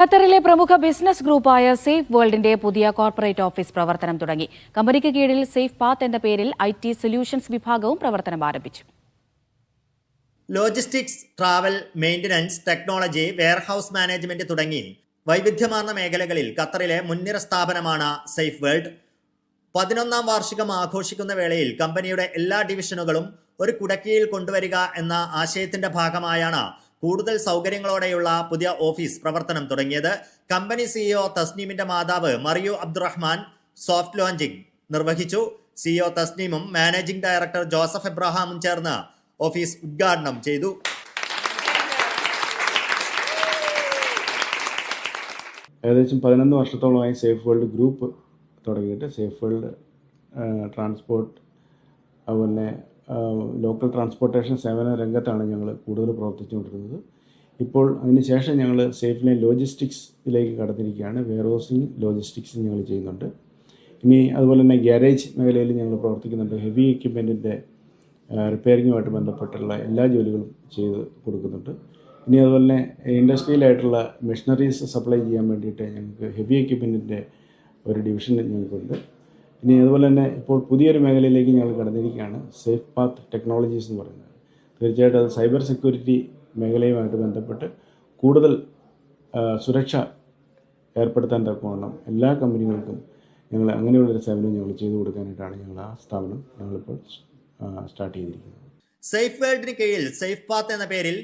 ഖത്തറിലെ പ്രമുഖ business ഗ്രൂപ്പായ safe വേൾഡിന്റെ പുതിയ കോർപ്പറേറ്റ് ഓഫീസ് പ്രവർത്തനം തുടങ്ങി. കമ്പനിക്ക് കീഴിൽ സേഫ് പാത്ത് എന്ന പേരിൽ IT സൊല്യൂഷൻസ് വിഭാഗവും പ്രവർത്തനം ആരംഭിച്ചു. Logistics, travel, maintenance, technology, warehouse management തുടങ്ങി വൈവിധ്യമാർന്ന മേഖലകളിൽ ഖത്തറിലെ മുൻനിര സ്ഥാപനമാണ് സേഫ് വേൾഡ്. 11ാം വാർഷികം ആഘോഷിക്കുന്ന വേളയിൽ കമ്പനിയുടെ എല്ലാ ഡിവിഷനുകളും ഒരു കുടക്കീഴിൽ കൊണ്ടുവരിക എന്ന ആശയത്തിന്റെ ഭാഗമായാണ് കൂടുതൽ സൗകര്യങ്ങളോടെയുള്ള പുതിയ ഓഫീസ് പ്രവർത്തനം തുടങ്ങിയത്. കമ്പനി CEO തസ്നീമിന്റെ മാതാവ് മറിയു അബ്ദുറഹ്മാൻ സോഫ്റ്റ് ലോഞ്ചിങ് നിർവഹിച്ചു. CEO തസ്നീമും മാനേജിംഗ് ഡയറക്ടർ ജോസഫ് എബ്രഹാമും ചേർന്ന് ഓഫീസ് ഉദ്ഘാടനം ചെയ്തു. ഏകദേശം 11 വർഷത്തോളമായി സേഫ് വേൾഡ് ഗ്രൂപ്പ് തുടങ്ങിയിട്ട് സേഫ് വേൾഡ് ട്രാൻസ്പോർട്ട് അതുപോലെ ലോക്കൽ ട്രാൻസ്പോർട്ടേഷൻ സേവന രംഗത്താണ് ഞങ്ങൾ കൂടുതൽ പ്രവർത്തിച്ചുകൊണ്ടിരുന്നത്. ഇപ്പോൾ അതിന് ശേഷം ഞങ്ങൾ സേഫ് ലൈൻ ലോജിസ്റ്റിക്സിലേക്ക് കടന്നിരിക്കുകയാണ്. വെയർഹൗസിങ് ലോജിസ്റ്റിക്സ് ഞങ്ങൾ ചെയ്യുന്നുണ്ട്. ഇനി അതുപോലെ തന്നെ ഗ്യാരേജ് മേഖലയിൽ ഞങ്ങൾ പ്രവർത്തിക്കുന്നുണ്ട്. ഹെവി എക്യുപ്മെൻറ്റിൻ്റെ റിപ്പയറിങ്ങുമായിട്ട് ബന്ധപ്പെട്ടുള്ള എല്ലാ ജോലികളും ചെയ്ത് കൊടുക്കുന്നുണ്ട്. ഇനി അതുപോലെ തന്നെ ഇൻഡസ്ട്രിയലായിട്ടുള്ള മെഷീനറീസ് സപ്ലൈ ചെയ്യാൻ വേണ്ടിയിട്ട് ഞങ്ങൾക്ക് ഹെവി എക്യുപ്മെൻറ്റിൻ്റെ ഒരു ഡിവിഷൻ ഞങ്ങൾക്കുണ്ട്. ഇനി അതുപോലെ തന്നെ ഇപ്പോൾ പുതിയൊരു മേഖലയിലേക്ക് ഞങ്ങൾ കടന്നിരിക്കുകയാണ്, സേഫ് പാത്ത് ടെക്നോളജീസ് എന്ന് പറയുന്നത്. തീർച്ചയായിട്ടും അത് സൈബർ സെക്യൂരിറ്റി മേഖലയുമായിട്ട് ബന്ധപ്പെട്ട് കൂടുതൽ സുരക്ഷ ഏർപ്പെടുത്താൻ തക്കവണ്ണം എല്ലാ കമ്പനികൾക്കും ഞങ്ങൾ അങ്ങനെയുള്ളൊരു സേവനം ഞങ്ങൾ ചെയ്തു കൊടുക്കാനായിട്ടാണ് ഞങ്ങൾ ആ സ്ഥാപനം ഞങ്ങളിപ്പോൾ സ്റ്റാർട്ട് ചെയ്തിരിക്കുന്നത്. സേഫ് വേൾഡിന് കീഴിൽ സേഫ് പാത്ത് എന്ന പേരിൽ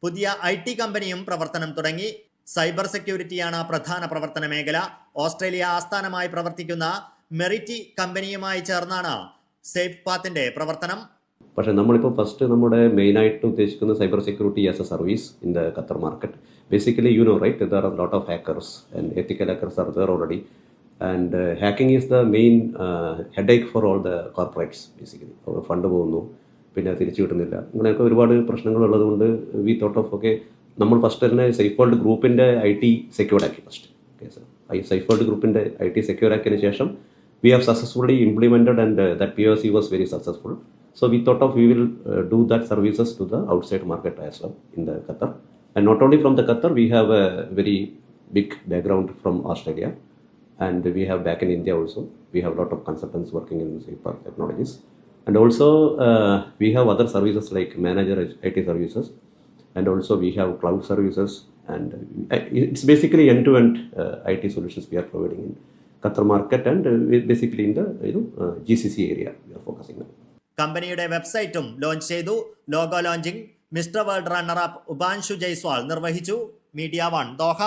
പുതിയ IT കമ്പനിയും പ്രവർത്തനം തുടങ്ങി. സൈബർ സെക്യൂരിറ്റിയാണ് പ്രധാന പ്രവർത്തന മേഖല. ഓസ്ട്രേലിയ ആസ്ഥാനമായി പ്രവർത്തിക്കുന്ന മെറിറ്റി കമ്പനിയുമായി ചേർന്നാണ് സേഫ് പാത്തിന്റെ പ്രവർത്തനം. പക്ഷേ നമ്മളിപ്പോൾ ഫസ്റ്റ് നമ്മുടെ മെയിനായിട്ട് ഉദ്ദേശിക്കുന്ന cyber security as a service in the Qatar market. Basically right, there are lot of hackers and ethical hackers are there already. And hacking is the main headache for all the corporates. Basically അവർ fund പോകുന്നു, പിന്നെ തിരിച്ചു കിട്ടുന്നില്ല, ഇങ്ങനെയൊക്കെ ഒരുപാട് പ്രശ്നങ്ങളുള്ളത് കൊണ്ട് we thought of നമ്മൾ ഫസ്റ്റ് തന്നെ സേഫ് വേൾഡ് ഗ്രൂപ്പിൻ്റെ IT സെക്യൂർഡ് ആക്കി ഫസ്റ്റ്. സേഫ് വേൾഡ് ഗ്രൂപ്പിൻ്റെ IT സെക്യൂർ ആക്കിയതിന് ശേഷം we have successfully implemented and that POC was very successful. So we thought of we will do that services to the outside market as well in the Qatar. And not only from the Qatar, we have a very big background from Australia and we have back in India also. We have a lot of consultants working in Safe Path Technologies. And also we have other services like manager IT services, and also we have cloud services, and it's basically end-to-end IT solutions we are providing in Qatar market and basically in the GCC area we are focusing on. കമ്പനിയുടെ വെബ്സൈറ്റും launch ചെയ്തു. Logo launching mister world runner up Upanshu Jaiswal നിർവഹിച്ചു. Media 1 Doha.